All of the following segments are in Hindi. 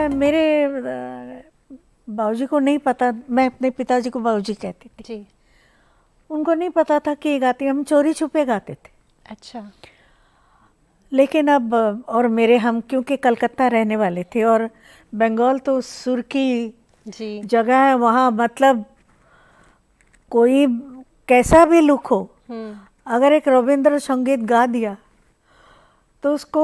मेरे बाबूजी को नहीं पता, मैं अपने पिताजी को बाबूजी कहती थी जी। उनको नहीं पता था कि ये गाती, हम चोरी छुपे गाते थे। अच्छा। लेकिन अब और मेरे हम क्योंकि कलकत्ता रहने वाले थे और बंगाल तो सुर की जी। जगह है, वहाँ मतलब कोई कैसा भी लुक हो, अगर एक रविंद्र संगीत गा दिया तो उसको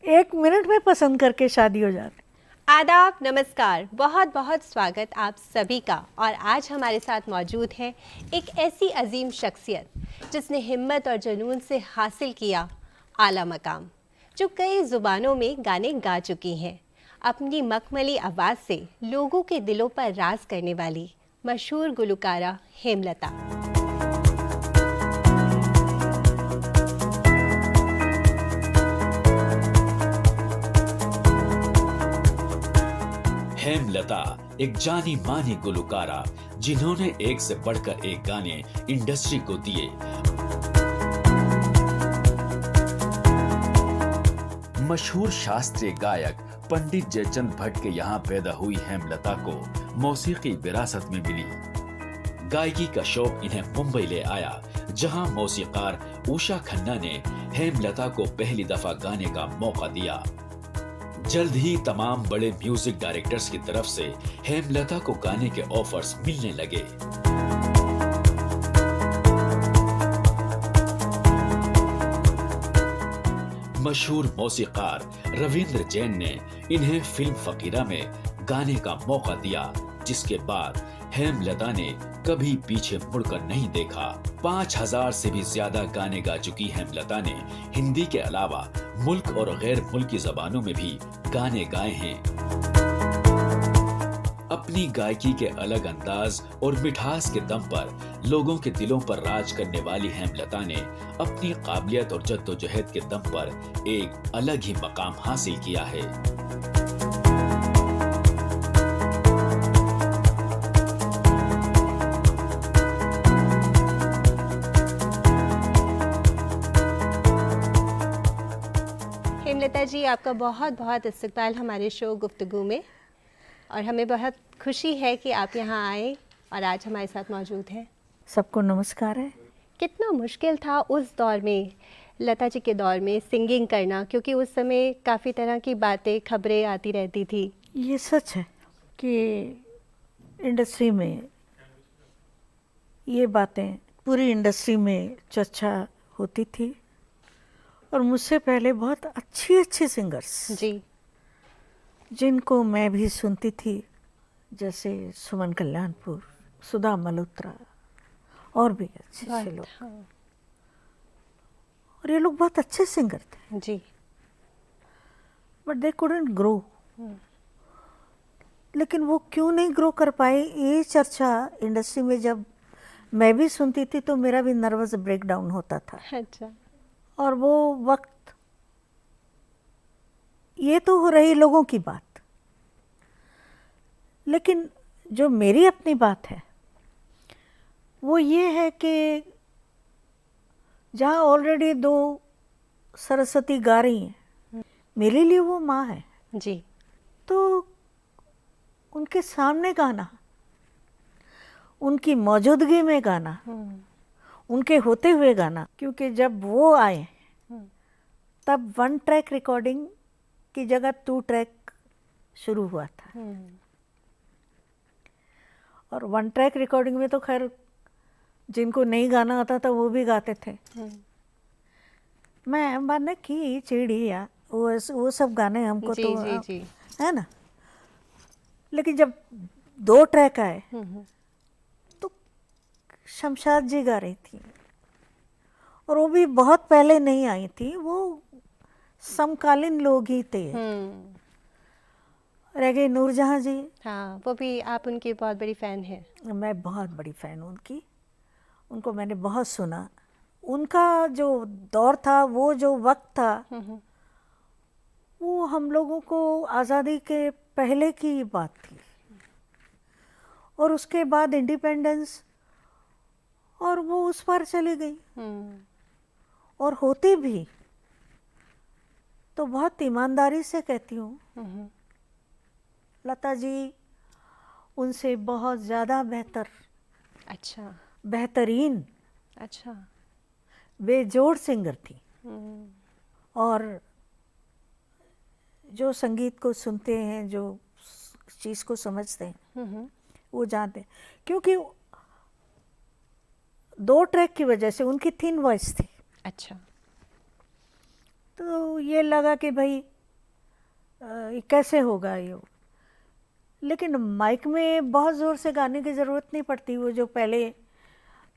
1 मिनट में पसंद करके शादी हो जाती। आदाब, नमस्कार, बहुत बहुत स्वागत आप सभी का। और आज हमारे साथ मौजूद है एक ऐसी अजीम शख्सियत जिसने हिम्मत और जुनून से हासिल किया आला मकाम, जो कई ज़ुबानों में गाने गा चुकी हैं। अपनी मखमली आवाज़ से लोगों के दिलों पर राज करने वाली मशहूर गुलकारा हेमलता। हेमलता एक जानी मानी गुलकारा जिन्होंने एक से बढ़कर एक गाने इंडस्ट्री को दिए। मशहूर शास्त्रीय गायक पंडित जयचंद भट्ट के यहाँ पैदा हुई हेमलता को मौसीकी विरासत में मिली। गायकी का शौक इन्हें मुंबई ले आया, जहाँ मौसीकार उषा खन्ना ने हेमलता को पहली दफा गाने का मौका दिया। जल्द ही तमाम बड़े म्यूजिक डायरेक्टर्स की तरफ से हेमलता को गाने के ऑफर्स मिलने लगे। मशहूर मौसीकार रविंद्र जैन ने इन्हें फिल्म फकीरा में गाने का मौका दिया, जिसके बाद हेमलता ने कभी पीछे मुड़कर नहीं देखा। 5000 से भी ज्यादा गाने गा चुकी हेमलता ने हिंदी के अलावा मुल्क और गैर मुल्की जबानों में भी गाने गाए हैं। अपनी गायकी के अलग अंदाज और मिठास के दम पर लोगों के दिलों पर राज करने वाली हेमलता ने अपनी काबिलियत और जद्दोजहद के दम पर एक अलग ही मकाम हासिल किया है। हेमलता जी, आपका बहुत बहुत इस्तकबाल हमारे शो गुफ्तगू में, और हमें बहुत खुशी है कि आप यहाँ आए और आज हमारे साथ मौजूद हैं। सबको नमस्कार है। कितना मुश्किल था उस दौर में, लता जी के दौर में सिंगिंग करना, क्योंकि उस समय काफ़ी तरह की बातें, खबरें आती रहती थी। ये सच है कि इंडस्ट्री में ये बातें पूरी इंडस्ट्री में चर्चा होती थी और मुझसे पहले बहुत अच्छी अच्छी सिंगर्स जी। जिनको मैं भी सुनती थी, जैसे सुमन कल्याणपुर, सुधा मल्होत्रा और भी अच्छे लोग। हाँ। और ये लोग बहुत अच्छे सिंगर थे जी। But they couldn't grow. लेकिन वो क्यों नहीं ग्रो कर पाए, ये चर्चा इंडस्ट्री में जब मैं भी सुनती थी तो मेरा भी नर्वस ब्रेकडाउन होता था। अच्छा। और वो वक्त, ये तो हो रही लोगों की बात, लेकिन जो मेरी अपनी बात है वो ये है कि जहाँ ऑलरेडी 2 सरस्वती गा रही हैं, मेरे लिए वो माँ है जी। तो उनके सामने गाना, उनकी मौजूदगी में गाना, उनके होते हुए गाना, क्योंकि जब वो आए तब 1 ट्रैक रिकॉर्डिंग की जगह 2 ट्रैक शुरू हुआ था। और 1 ट्रैक रिकॉर्डिंग में तो खैर जिनको नहीं गाना आता था वो भी गाते थे। मैं मन की चिड़िया, वो सब गाने हमको जी, तो जी, जी। है ना। लेकिन जब 2 ट्रैक आए तो शमशाद जी गा रही थी, और वो भी बहुत पहले नहीं आई थी, वो समकालीन लोग ही थे। रह गई नूरजहां जी। हाँ, वो भी आप उनकी बहुत बड़ी फ़ैन हैं। मैं बहुत बड़ी फ़ैन हूँ उनकी, उनको मैंने बहुत सुना। उनका जो दौर था, वो जो वक्त था, वो हम लोगों को आज़ादी के पहले की बात थी, और उसके बाद इंडिपेंडेंस, और वो उस पार चली गई। और होती भी तो बहुत ईमानदारी से कहती हूँ लता जी उनसे बहुत ज़्यादा बेहतर, अच्छा बेहतरीन, अच्छा। बेजोड़ सिंगर थी। हम्म, और जो संगीत को सुनते हैं, जो चीज़ को समझते हैं, हम्म, वो जानते हैं। क्योंकि 2 ट्रैक की वजह से उनकी थिन वॉइस थी, अच्छा। तो ये लगा कि भाई ये कैसे होगा ये। लेकिन माइक में बहुत ज़ोर से गाने की ज़रूरत नहीं पड़ती। वो जो पहले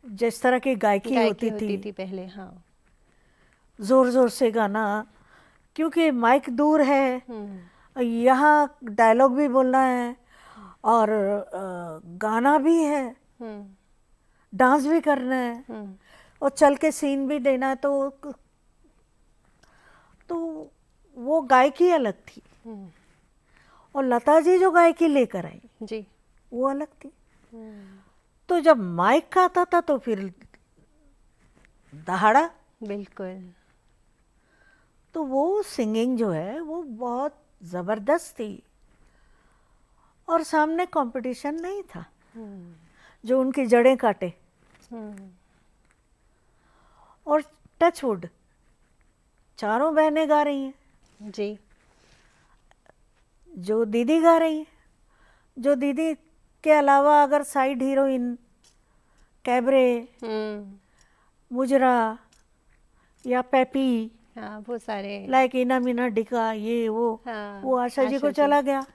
जिस तरह की गायकी गायकी होती होती थी, थी पहले, हाँ। ज़ोर ज़ोर से गाना, क्योंकि माइक दूर है, यहाँ डायलॉग भी बोलना है और गाना भी है, हम्म, डांस भी करना है हम्म, और चल के सीन भी देना है। तो वो गायकी अलग थी। हम्म, और लता जी जो गायकी लेकर आई जी। वो अलग थी। हम्म, तो जब माइक का आता था तो फिर दहाड़ा। बिल्कुल। तो वो सिंगिंग जो है वो बहुत ज़बरदस्त थी और सामने कंपटीशन नहीं था हम्म, जो उनकी जड़ें काटे। हम्म, और टचवुड चारों बहनें गा रही हैं, जी। जो दीदी गा रही हैं, जो दीदी के अलावा अगर साइड हीरोइन कैबरे, हम्म, मुजरा या पेपी, हाँ, वो सारे। लाइक इना मीना डिका, ये हाँ, वो आशा जी आशा को जी। चला गया।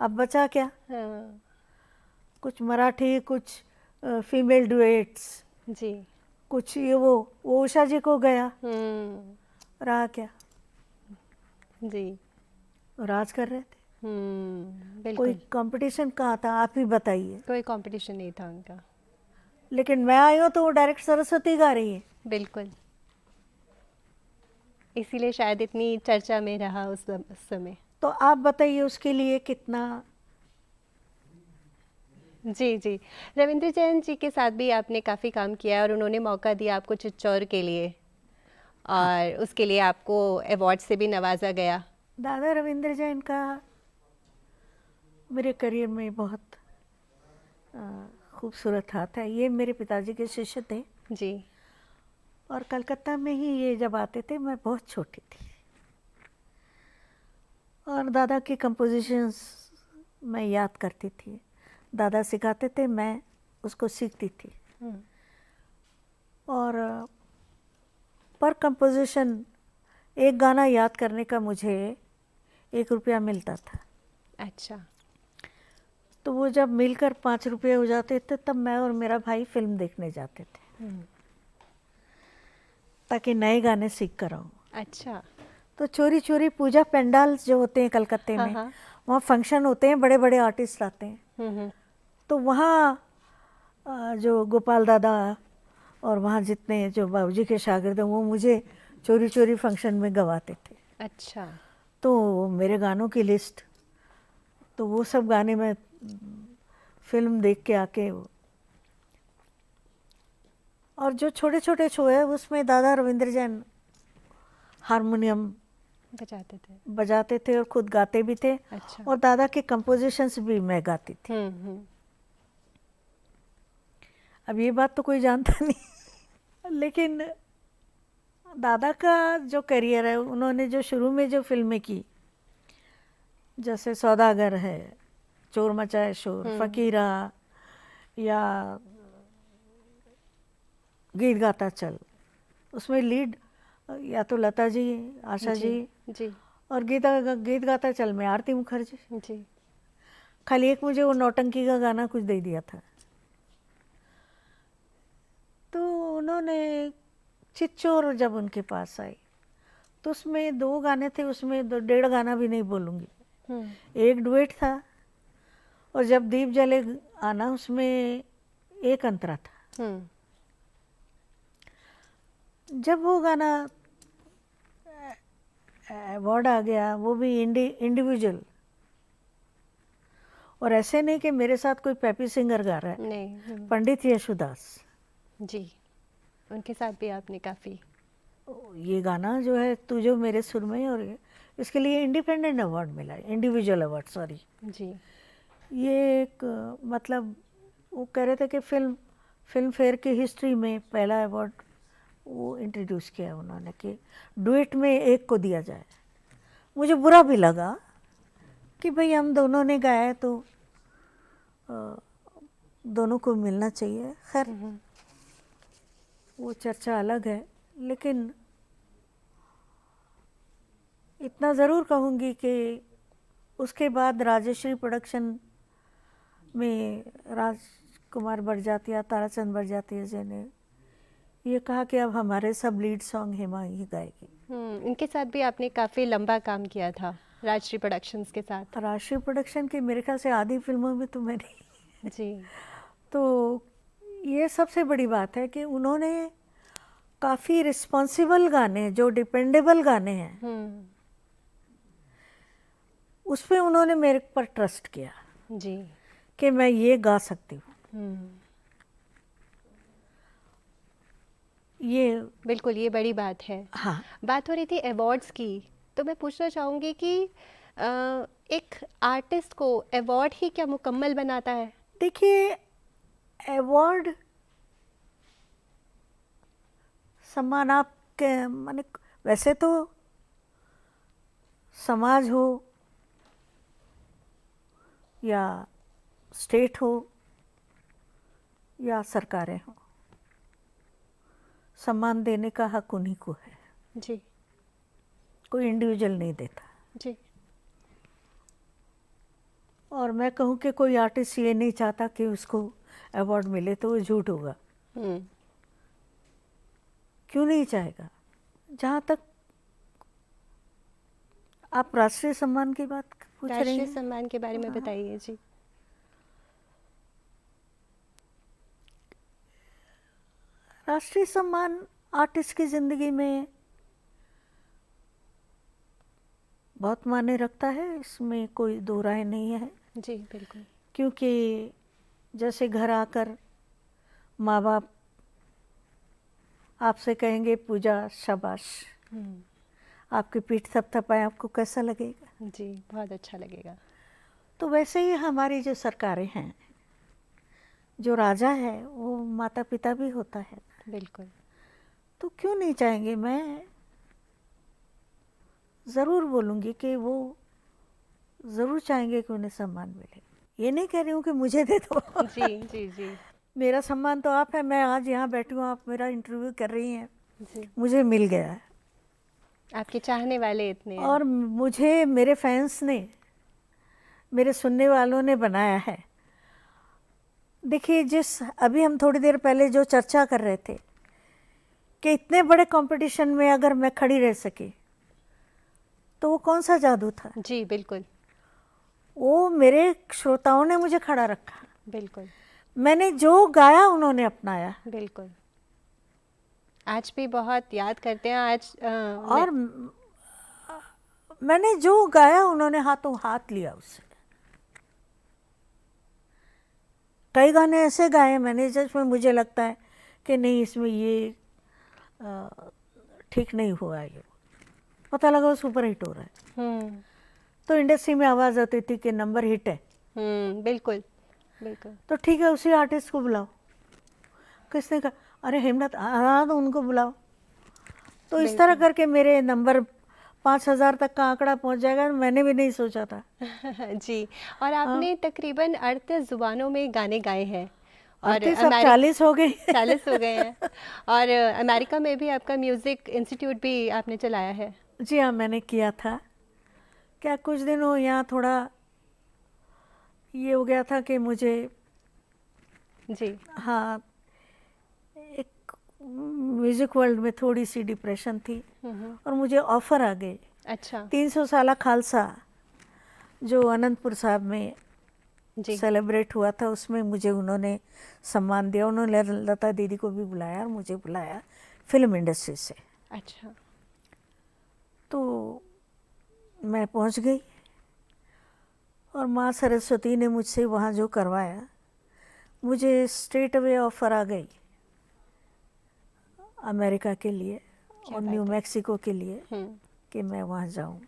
अब बचा क्या? हाँ, कुछ मराठी, कुछ फीमेल डुएट्स, जी। कुछ ये वो उषा जी को गया। रहा क्या? जी। राज कर रहे थे। कोई बिल्कुल। कंपटीशन कहाँ था, आप ही बताइए। कोई कंपटीशन नहीं था उनका। लेकिन मैं आई हूँ तो वो डायरेक्ट सरस्वती गा रही है। बिल्कुल। इसीलिए शायद इतनी चर्चा में रहा उस समय। तो आप बताइए उसके लिए कितना। जी जी। रविंद्र जैन जी के साथ भी आपने काफ़ी काम किया और उन्होंने मौका दिया आपको चिच्चौर के लिए, और उसके लिए आपको अवार्ड से भी नवाजा गया। दादा रविंद्र जैन का मेरे करियर में बहुत खूबसूरत हाथ है। ये मेरे पिताजी के शिष्य थे जी। और कलकत्ता में ही ये जब आते थे मैं बहुत छोटी थी और दादा की कंपोजिशंस मैं याद करती थी। दादा सिखाते थे, मैं उसको सीखती थी। और पर कंपोजिशन एक गाना याद करने का मुझे 1 रुपया मिलता था। अच्छा। तो वो जब मिलकर 5 रुपये हो जाते थे तब मैं और मेरा भाई फिल्म देखने जाते थे ताकि नए गाने सीख कर आऊँ। अच्छा। तो चोरी चोरी पूजा पंडाल जो होते हैं कलकत्ते हाँ, में, हाँ। वहाँ फंक्शन होते हैं, बड़े बड़े आर्टिस्ट आते हैं। तो वहाँ जो गोपाल दादा और वहाँ जितने जो बाबूजी के शागिर्द हैं वो मुझे चोरी चोरी फंक्शन में गवाते थे। अच्छा। तो मेरे गानों की लिस्ट, तो वो सब गाने मैं फिल्म देख के आके, और जो छोटे छोटे शो है उसमें दादा रविंद्र जैन हारमोनियम बजाते थे और खुद गाते भी थे। अच्छा। और दादा के कंपोजिशंस भी मैं गाती थी। अब ये बात तो कोई जानता नहीं लेकिन दादा का जो करियर है, उन्होंने जो शुरू में जो फिल्में की, जैसे सौदागर है, चोर मचाए शोर, फकीरा, या गीत गाता चल, उसमें लीड या तो लता जी, आशा जी, और गीत गाता चल में आरती मुखर्जी जी। खाली एक मुझे वो नौटंकी का गाना कुछ दे दिया था। तो उन्होंने चिच्चोर जब उनके पास आई तो उसमें 2 गाने थे, उसमें 1.5 गाना भी नहीं बोलूँगी। एक डुएट था और जब दीप जले आना उसमें एक अंतरा था। जब वो गाना अवार्ड आ गया, वो भी इंडिविजुअल, और ऐसे नहीं कि मेरे साथ कोई पैपी सिंगर गा रहा है, नहीं। पंडित यशुदास जी, उनके साथ भी आपने काफ़ी। ये गाना जो है तू जो मेरे सुर में, और इसके लिए इंडिपेंडेंट अवार्ड मिला, इंडिविजुअल अवार्ड, सॉरी। जी। ये एक मतलब वो कह रहे थे कि फिल्म फेयर की हिस्ट्री में पहला अवार्ड वो इंट्रोड्यूस किया उन्होंने कि डुएट में एक को दिया जाए। मुझे बुरा भी लगा कि भाई हम दोनों ने गाया तो दोनों को मिलना चाहिए। खैर वो चर्चा अलग है, लेकिन इतना ज़रूर कहूँगी कि उसके बाद राजश्री प्रोडक्शन में राजकुमार बड़जात्या, ताराचंद बड़जात्या जी ने ये कहा कि अब हमारे सब लीड सॉन्ग हेमा ही गाएगी। इनके साथ भी आपने काफ़ी लंबा काम किया था राजश्री प्रोडक्शंस के साथ। राजश्री प्रोडक्शन की मेरे ख्याल से आधी फिल्मों में तो मैंने जी। तो ये सबसे बड़ी बात है कि उन्होंने काफ़ी रिस्पॉन्सिबल गाने, जो डिपेंडेबल गाने हैं, उस पर उन्होंने मेरे पर ट्रस्ट किया जी कि मैं ये गा सकती हूँ। ये बिल्कुल, ये बड़ी बात है। हाँ, बात हो रही थी अवार्ड्स की, तो मैं पूछना चाहूँगी कि एक आर्टिस्ट को अवार्ड ही क्या मुकम्मल बनाता है? देखिए अवार्ड सम्मान आपके माने वैसे तो समाज हो या स्टेट हो या सरकारें हो, सम्मान देने का हक उन्हीं को है। जी कोई इंडिविजुअल नहीं देता। जी। और मैं कहूँ कि कोई आर्टिस्ट ये नहीं चाहता कि उसको अवार्ड मिले तो वो झूठ होगा। क्यों नहीं चाहेगा? जहाँ तक आप राष्ट्रीय सम्मान की बात पूछ रही राष्ट्रीय हैं, सम्मान के बारे में बताइए। जी। राष्ट्रीय सम्मान आर्टिस्ट की ज़िंदगी में बहुत मायने रखता है, इसमें कोई दो राय नहीं है। जी बिल्कुल। क्योंकि जैसे घर आकर माँ बाप आपसे कहेंगे पूजा शाबाश, आपकी पीठ थपथपाए, आपको कैसा लगेगा? जी बहुत अच्छा लगेगा। तो वैसे ही हमारी जो सरकारें हैं, जो राजा है वो माता पिता भी होता है। बिल्कुल। तो क्यों नहीं चाहेंगे? मैं ज़रूर बोलूँगी कि वो ज़रूर चाहेंगे कि उन्हें सम्मान मिले। ये नहीं कह रही हूँ कि मुझे दे दो। जी जी जी मेरा सम्मान तो आप है, मैं आज यहाँ बैठी हूँ, आप मेरा इंटरव्यू कर रही हैं, जी। मुझे मिल गया है। आपके चाहने वाले इतने हैं। और मुझे मेरे फैंस ने, मेरे सुनने वालों ने बनाया है। देखिए जिस अभी हम थोड़ी देर पहले जो चर्चा कर रहे थे कि इतने बड़े कंपटीशन में अगर मैं खड़ी रह सकी तो वो कौन सा जादू था? जी बिल्कुल। वो मेरे श्रोताओं ने मुझे खड़ा रखा। बिल्कुल मैंने जो गाया उन्होंने अपनाया। बिल्कुल। आज भी बहुत याद करते हैं। आज और मैंने जो गाया उन्होंने हाथों हाथ लिया उससे। कई गाने ऐसे गाए मैंने जिसमें मुझे लगता है कि नहीं इसमें ये ठीक नहीं हुआ, ये पता लगा वो सुपर हिट हो रहा है। तो इंडस्ट्री में आवाज़ आती थी कि नंबर हिट है। बिल्कुल बिल्कुल। तो ठीक है उसी आर्टिस्ट को बुलाओ। किसने कहा अरे हेमलत हाँ तो उनको बुलाओ। तो इस तरह करके मेरे नंबर 5000 तक का आंकड़ा पहुंच जाएगा, मैंने भी नहीं सोचा था। जी। और आपने तकरीबन 38 जुबानों में गाने गाए हैं। और 40 हो गए। 40 हो गए हैं। और अमेरिका में भी आपका म्यूज़िक इंस्टीट्यूट भी आपने चलाया है। जी हाँ, मैंने किया था। क्या कुछ दिन हो यहाँ थोड़ा ये हो गया था कि मुझे जी हाँ एक म्यूज़िक वर्ल्ड में थोड़ी सी डिप्रेशन थी और मुझे ऑफ़र आ गए। अच्छा। 300 साला खालसा जो अनंतपुर साहब में जी सेलिब्रेट हुआ था, उसमें मुझे उन्होंने सम्मान दिया। उन्होंने लता दीदी को भी बुलाया और मुझे बुलाया फिल्म इंडस्ट्री से। अच्छा। तो मैं पहुंच गई और माँ सरस्वती ने मुझसे वहाँ जो करवाया, मुझे स्ट्रेट अवे ऑफर आ गई अमेरिका के लिए और न्यू मैक्सिको के लिए कि मैं वहाँ जाऊँ।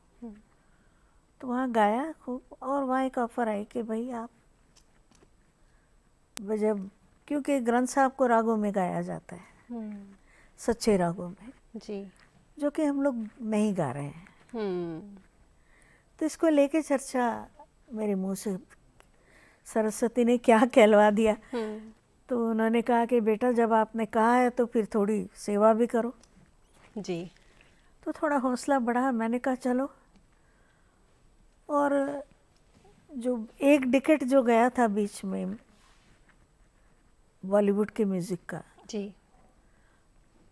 तो वहाँ गाया खूब और वहाँ एक ऑफ़र आई कि भाई आप जब क्योंकि ग्रंथ साहब को रागों में गाया जाता है, सच्चे रागों में, जी। जो कि हम लोग नहीं गा रहे हैं। हम्म। तो इसको लेके चर्चा मेरे मुंह से सरस्वती ने क्या कहलवा दिया। तो उन्होंने कहा कि बेटा जब आपने कहा है तो फिर थोड़ी सेवा भी करो। जी। तो थोड़ा हौसला बढ़ा, मैंने कहा चलो। और जो एक डिकेट जो गया था बीच में बॉलीवुड के म्यूज़िक का, जी।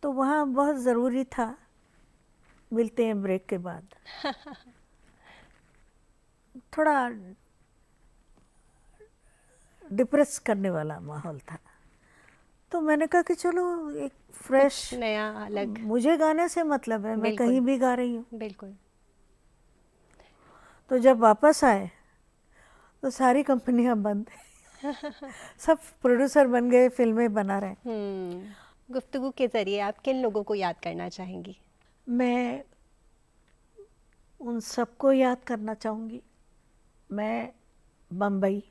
तो वहाँ बहुत ज़रूरी था। मिलते हैं ब्रेक के बाद। थोड़ा डिप्रेस करने वाला माहौल था, तो मैंने कहा कि चलो एक फ्रेश नया अलग। मुझे गाने से मतलब है, मैं बिल्कुल। कहीं भी गा रही हूँ। बिल्कुल। तो जब वापस आए तो सारी कंपनियां बंद सब प्रोड्यूसर बन गए, फिल्में बना रहे हैं। गुफ्तगू के जरिए आप किन लोगों को याद करना चाहेंगी? मैं उन सबको याद करना चाहूँगी। मैं बम्बई,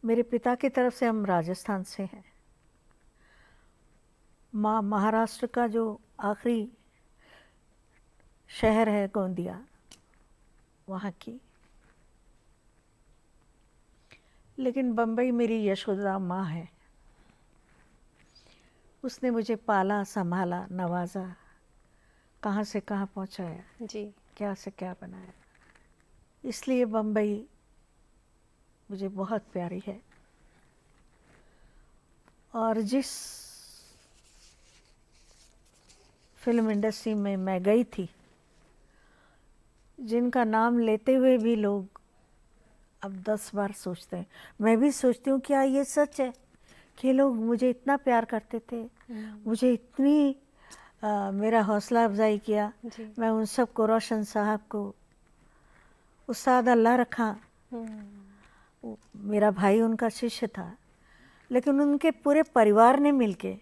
मेरे पिता की तरफ से हम राजस्थान से हैं। माँ महाराष्ट्र का जो आखिरी शहर है गोंदिया, वहाँ की। लेकिन बम्बई मेरी यशोदा माँ है। उसने मुझे पाला, संभाला, नवाजा, कहाँ से कहाँ पहुँचाया, जी। क्या से क्या बनाया। इसलिए बम्बई मुझे बहुत प्यारी है। और जिस फिल्म इंडस्ट्री में मैं गई थी, जिनका नाम लेते हुए भी लोग अब 10 बार सोचते हैं, मैं भी सोचती हूँ क्या ये सच है कि लोग मुझे इतना प्यार करते थे, मुझे इतनी मेरा हौसला अफजाई किया। मैं उन सब को, रोशन साहब को, उस्ताद अल्लाह रखा, मेरा भाई उनका शिष्य था, लेकिन उनके पूरे परिवार ने मिलके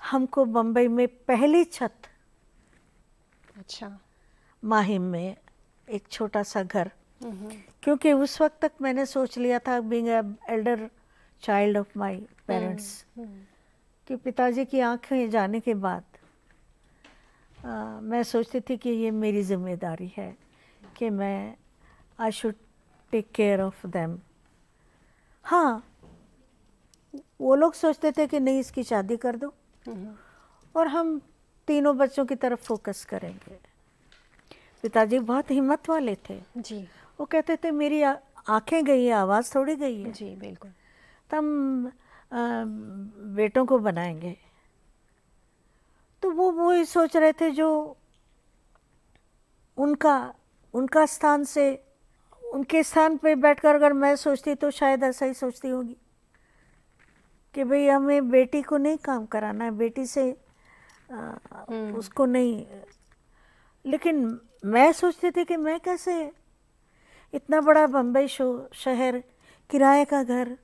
हमको बम्बई में पहली छत, अच्छा, माहिम में एक छोटा सा घर, क्योंकि उस वक्त तक मैंने सोच लिया था, being Elder child of my parents, कि पिताजी की आंखें जाने के बाद मैं सोचती थी कि ये मेरी जिम्मेदारी है कि मैं I should take care of them. हाँ, वो लोग सोचते थे कि नहीं, इसकी शादी कर दो और हम तीनों बच्चों की तरफ फोकस करेंगे। पिताजी बहुत हिम्मत वाले थे जी। वो कहते थे मेरी आंखें गई है, आवाज़ थोड़ी गई है। जी बिल्कुल। तो हम बेटों को बनाएंगे। तो वो ही सोच रहे थे जो उनका स्थान से, उनके स्थान पे बैठकर अगर मैं सोचती तो शायद ऐसा ही सोचती होगी कि भाई हमें बेटी को नहीं काम कराना है, बेटी से उसको नहीं। लेकिन मैं सोचती थी कि मैं कैसे, इतना बड़ा बम्बई शहर, किराए का घर,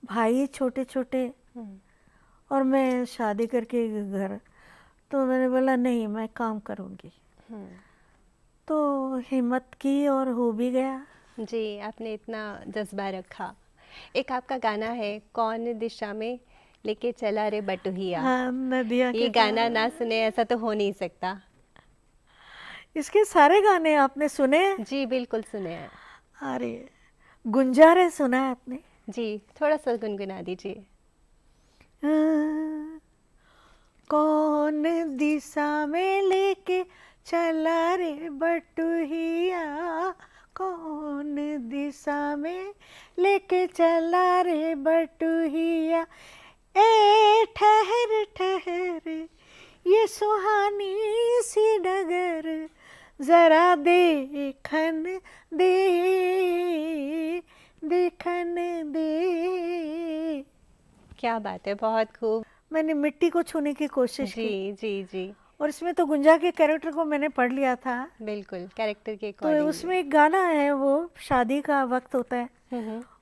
भाई छोटे छोटे, और मैं शादी करके घर। तो मैंने बोला नहीं, मैं काम करूँगी। तो हिम्मत की और हो भी गया। जी, आपने इतना जज्बा रखा। एक आपका गाना है, कौन दिशा में लेके चला रे बटुहिया। हाँ, नदिया ये गाना ना सुने ऐसा तो हो नहीं सकता। इसके सारे गाने आपने सुने? जी बिल्कुल सुने हैं। अरे गुंजारे सुना है आपने? जी, थोड़ा सा गुनगुना दीजिए। कौन दिशा में लेके चला रे बटुहिया, कौन दिशा में लेके चला रे बटुहिया, ए ठहर ठहर ये सुहानी सी डगर, जरा देखन दे, देखन दे। क्या बात है, बहुत खूब। मैंने मिट्टी को छूने की कोशिश की। जी जी जी। और इसमें तो गुंजा के कैरेक्टर को मैंने पढ़ लिया था। बिल्कुल, कैरेक्टर के तो अकॉर्डिंग। उसमें एक गाना है, वो शादी का वक्त होता है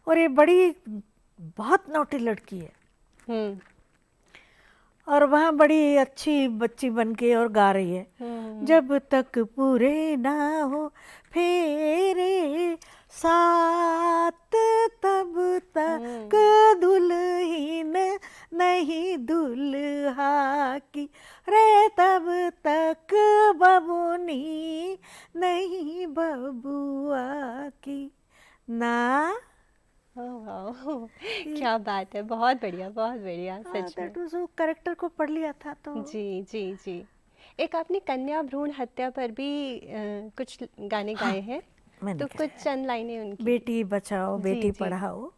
और ये बड़ी बहुत नौटी लड़की है और वहाँ बड़ी अच्छी बच्ची बन के और गा रही है, जब तक पूरे ना हो फेरे साथ तब तक दुल्हन नहीं दुल्हा की, रे तब तक बबुनी नहीं बबुआ की ना। वाह, क्या बात है, बहुत बढ़िया, बहुत बढ़िया, सच में। दैट वाज, वो कैरेक्टर को पढ़ लिया था तो। जी जी जी। एक आपने कन्या भ्रूण हत्या पर भी कुछ गाने गाए हैं, मैंने तो कुछ चंद लाइनें उनकी। बेटी बचाओ जी, बेटी जी। पढ़ाओ,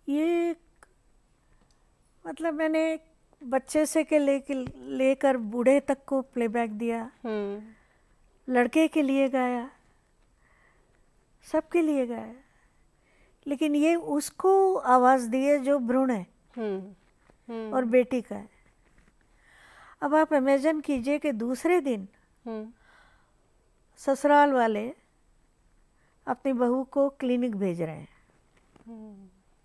ये मतलब मैंने बच्चे से के लेकर बूढ़े तक को प्लेबैक दिया, लड़के के लिए गाया, सबके लिए गाया, लेकिन ये उसको आवाज़ दी है जो भ्रूण है और बेटी का है। अब आप इमेजिन कीजिए कि दूसरे दिन ससुराल वाले अपनी बहू को क्लिनिक भेज रहे हैं,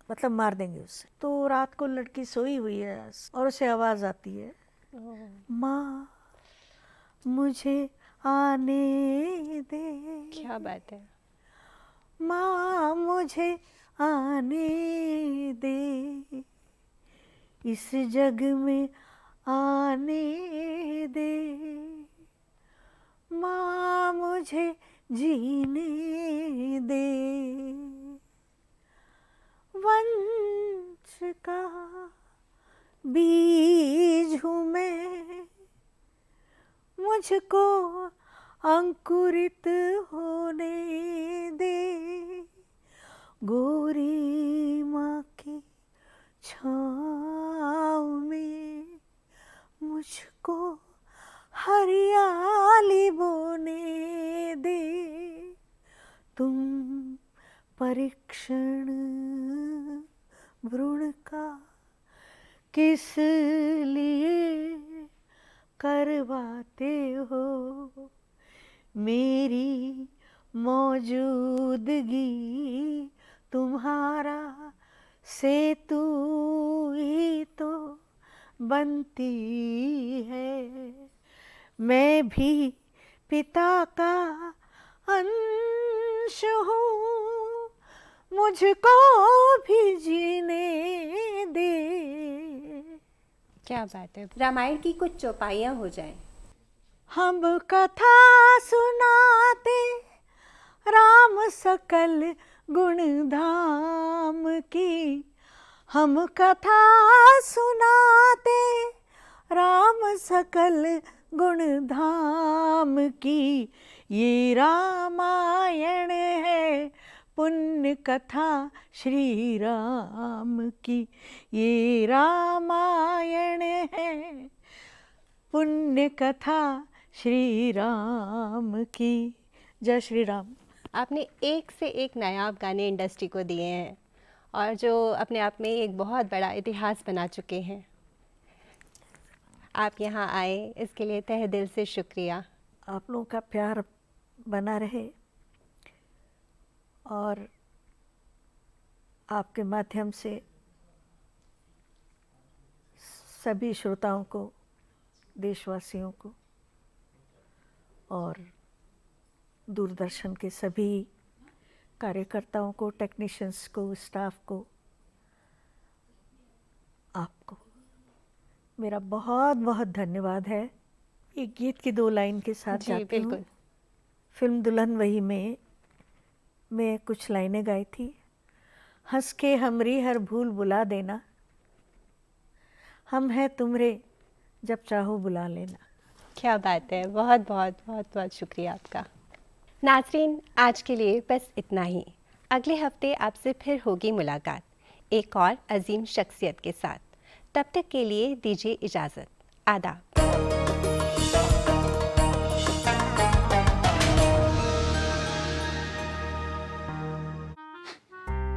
मतलब मार देंगे उससे। तो रात को लड़की सोई हुई है और उसे आवाज़ आती है, माँ मुझे आने दे। क्या बात है। माँ मुझे आने दे, इस जग में आने दे, माँ मुझे जीने दे। वंश का बीज हूँ मैं, मुझको अंकुरित होने दे, गोरी माँ की छाँव में मुझको हरियाली बोने दे। तुम परीक्षण भ्रूण का किस लिए करवाते हो, मेरी मौजूदगी तुम्हारा सेतु ही तो बनती है। मैं भी पिता का अंश हूँ, मुझको भी जीने दे। क्या बात है। रामायण की कुछ चौपाइयाँ हो जाएं। हम कथा सुनाते राम सकल गुण धाम की, हम कथा सुनाते राम सकल गुण धाम की, ये रामायण है पुण्य कथा श्री राम की, ये रामायण है पुण्य कथा श्री राम की। जय श्री राम। आपने एक से एक नायाब गाने इंडस्ट्री को दिए हैं और जो अपने आप में एक बहुत बड़ा इतिहास बना चुके हैं। आप यहाँ आए इसके लिए तहे दिल से शुक्रिया। आप लोगों का प्यार बना रहे और आपके माध्यम से सभी श्रोताओं को, देशवासियों को और दूरदर्शन के सभी कार्यकर्ताओं को, टेक्नीशियंस को, स्टाफ को, आपको मेरा बहुत बहुत धन्यवाद है। एक गीत की 2 लाइन के साथ जी, जाती हूँ। बिल्कुल। फिल्म दुल्हन वही में मैं कुछ लाइनें गाई थी। हंस के हमरी हर भूल बुला देना, हम हैं तुमरे जब चाहो बुला लेना। क्या बात है, बहुत बहुत बहुत बहुत शुक्रिया आपका। नाज़रीन, आज के लिए बस इतना ही। अगले हफ्ते आपसे फिर होगी मुलाकात एक और अजीम शख्सियत के साथ। तब तक के लिए दीजिए इजाज़त। आदाब।